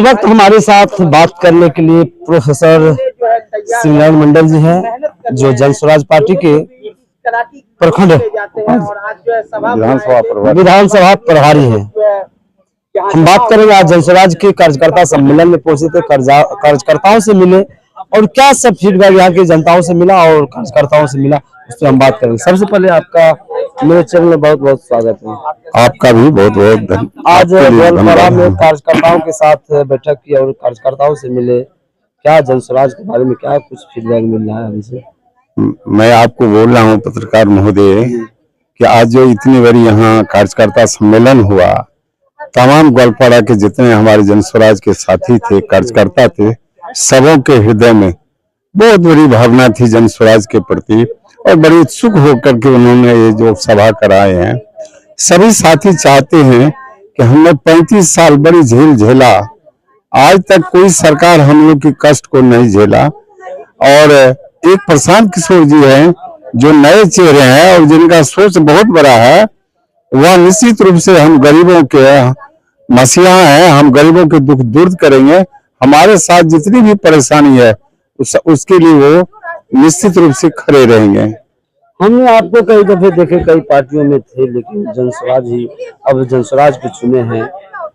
वक्त हमारे साथ बात करने के लिए प्रोफेसर शिवनारायण मंडल जी हैं, जो जन स्वराज पार्टी के प्रखंड विधानसभा प्रभारी हैं। हम बात करेंगे आज जन स्वराज के कार्यकर्ता सम्मेलन में पहुंचे थे, कार्यकर्ताओं से मिले और क्या सब फीडबैक यहाँ की जनताओं से मिला और कार्यकर्ताओं से मिला, उस पर हम बात करेंगे। सबसे पहले आपका मेरे चैनल में बहुत बहुत स्वागत है। आपका भी बहुत बहुत धन्यवाद। आज गोलपाड़ा में कार्यकर्ताओं के साथ बैठक की और कार्यकर्ताओं से मिले, क्या जन स्वराज के बारे में क्या कुछ फीडबैक मिल रहा है हमसे? मैं आपको बोल रहा हूँ पत्रकार महोदय कि आज जो इतनी बड़ी यहाँ कार्यकर्ता सम्मेलन हुआ, तमाम गोलपाड़ा के जितने हमारे जन स्वराज के साथी थे, कार्यकर्ता थे, सबों के हृदय में बहुत बड़ी भावना थी जन स्वराज के प्रति और बड़ी उत्सुक होकर के उन्होंने ये जो सभा कराए हैं। सभी साथी चाहते हैं कि हमने 35 साल बड़ी झेल झेला, आज तक कोई सरकार हम लोग के कष्ट को नहीं झेला। और एक प्रशांत किशोर जी हैं जो नए चेहरे हैं और जिनका सोच बहुत बड़ा है, वह निश्चित रूप से हम गरीबों के मसीहा हैं, हम गरीबों के दुख दूर करेंगे। हमारे साथ जितनी भी परेशानी है उसके लिए वो निश्चित रूप से खड़े रहेंगे। हमने आपको कई दफे देखे, कई पार्टियों में थे, लेकिन जन स्वराज ही अब जन स्वराज को चुने हैं।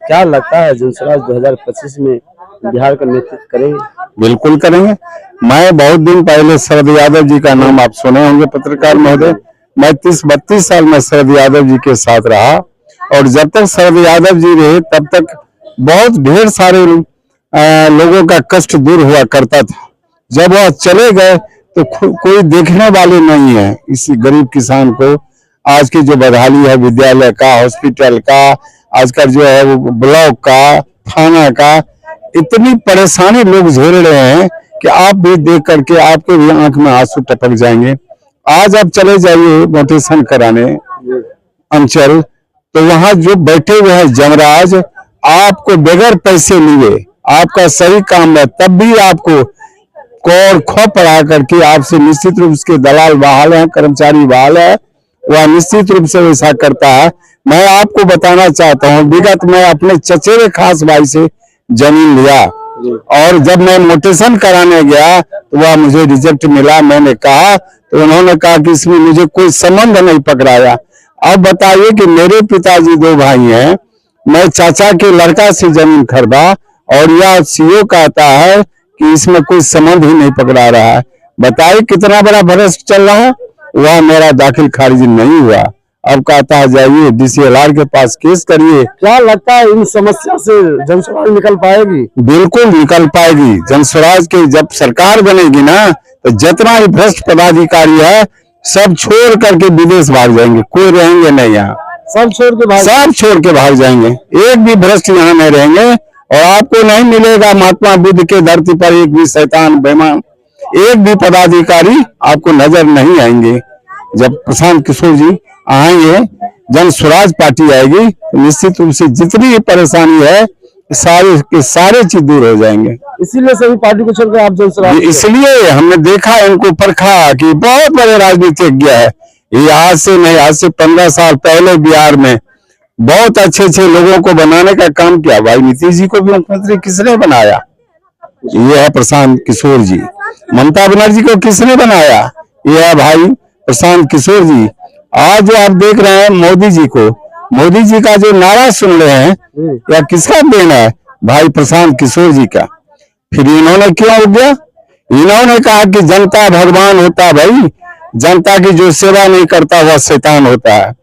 क्या लगता है जन स्वराज 2025 में बिहार का नेतृत्व करेंगे? बिल्कुल करेंगे। मैं बहुत दिन पहले शरद यादव जी का नाम आप सुने होंगे पत्रकार महोदय। मैं 30-32 साल में शरद यादव जी के साथ रहा और जब तक शरद यादव जी रहे तब तक बहुत ढेर सारे लोगों का कष्ट दूर हुआ करता था। जब वह चले गए तो कोई देखने वाले नहीं है इस गरीब किसान को। आज की जो बदहाली है विद्यालय का, हॉस्पिटल का, आजकल जो है वो ब्लॉक का, थाना का, इतनी परेशानी लोग झेल रहे हैं कि आप भी देख करके आपके भी आंख में आंसू टपक जाएंगे। आज आप चले जाइए मोटेशन कराने अंचल, तो वहां जो बैठे हुए हैं जमराज, आपको बगैर पैसे लिए आपका सही काम है तब भी आपको कौर खो पढ़ा करके आपसे निश्चित रूप से दलाल बहाल है, कर्मचारी बहाल है, वह निश्चित रूप से वैसा करता है। मैं आपको बताना चाहता हूँ, विगत में अपने चचेरे खास भाई से जमीन लिया और जब मैं मोटेशन कराने गया तो वह मुझे रिजेक्ट मिला। मैंने कहा तो उन्होंने कहा कि इसमें मुझे कोई संबंध नहीं पकड़ाया। अब बताइए कि मेरे पिताजी 2 भाई हैं, मैं चाचा के लड़का से जमीन खरीदा और यह सीओ कहता है कि इसमें कोई संबंध ही नहीं पकड़ा रहा है। बताइए कितना बड़ा भ्रष्ट चल रहा है। वह मेरा दाखिल खारिज नहीं हुआ, अब कहता है जाइए DCLR के पास केस करिए। क्या लगता है इन समस्या से जन स्वराज निकल पाएगी? बिल्कुल निकल पाएगी। जन स्वराज की जब सरकार बनेगी ना तो जितना ही भ्रष्ट पदाधिकारी है सब छोड़ करके विदेश भाग जाएंगे, कोई रहेंगे नहीं यहाँ, सब छोड़ के भाग जाएंगे। एक भी भ्रष्ट यहाँ नहीं रहेंगे और आपको नहीं मिलेगा महात्मा बुद्ध के धरती पर एक भी शैतान बेईमान, एक भी पदाधिकारी आपको नजर नहीं आएंगे। जब प्रशांत किशोर जी आएंगे, जन स्वराज पार्टी आएगी, निश्चित रूप से जितनी परेशानी है सारे के सारे चीज दूर हो जाएंगे। इसीलिए सभी पार्टी को छोड़कर आप जन स्वराज, इसलिए हमने देखा, इनको परखा कि बहुत बड़े राजनीतिज्ञ है। ये आज से नहीं, आज से 15 साल पहले बिहार में बहुत अच्छे लोगों को बनाने का काम किया। भाई नीतीश जी को भी मुख्यमंत्री किसने बनाया? ये है प्रशांत किशोर जी। ममता बनर्जी को किसने बनाया? ये है भाई प्रशांत किशोर जी। आज जो आप देख रहे हैं मोदी जी को, मोदी जी का जो नारा सुन रहे हैं, या किसका देन है? भाई प्रशांत किशोर जी का। फिर इन्होंने क्यों हो गया? इन्होंने कहा कि जनता भगवान होता है। भाई जनता की जो सेवा नहीं करता वह शैतान होता है।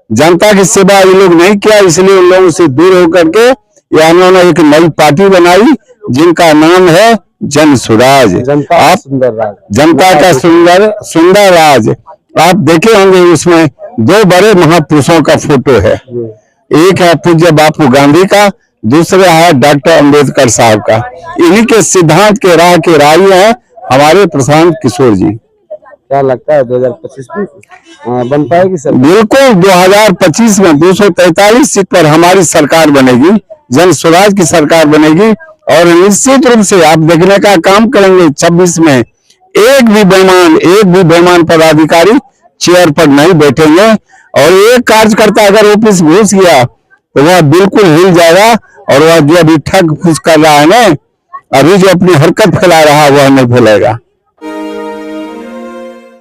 जनता की सेवा ये लोग नहीं किया, इसलिए उन लोगों से दूर होकर के या उन्होंने एक नई पार्टी बनाई जिनका नाम है जन स्वराज। जनता का सुंदर राज। आप देखे होंगे उसमें 2 बड़े महापुरुषों का फोटो है। एक है पूज्य बापू गांधी का, दूसरा है डॉक्टर अंबेडकर साहब का। इन्हीं के सिद्धांत के राह के राही है हमारे प्रशांत किशोर जी। क्या लगता है 2025 में बन पाएगी सर? बिल्कुल 2025 में 243 सीट पर हमारी सरकार बनेगी, जन स्वराज की सरकार बनेगी और निश्चित रूप से आप देखने का काम करेंगे 26 में एक भी बेईमान पदाधिकारी चेयर पर नहीं बैठेंगे और एक कार्यकर्ता अगर ऑफिस घुस गया तो वह बिल्कुल हिल जाएगा और वह जो अभी ठग फूस कर रहा है ना, अभी जो अपनी हरकत फैला रहा है वह नहीं फैलेगा।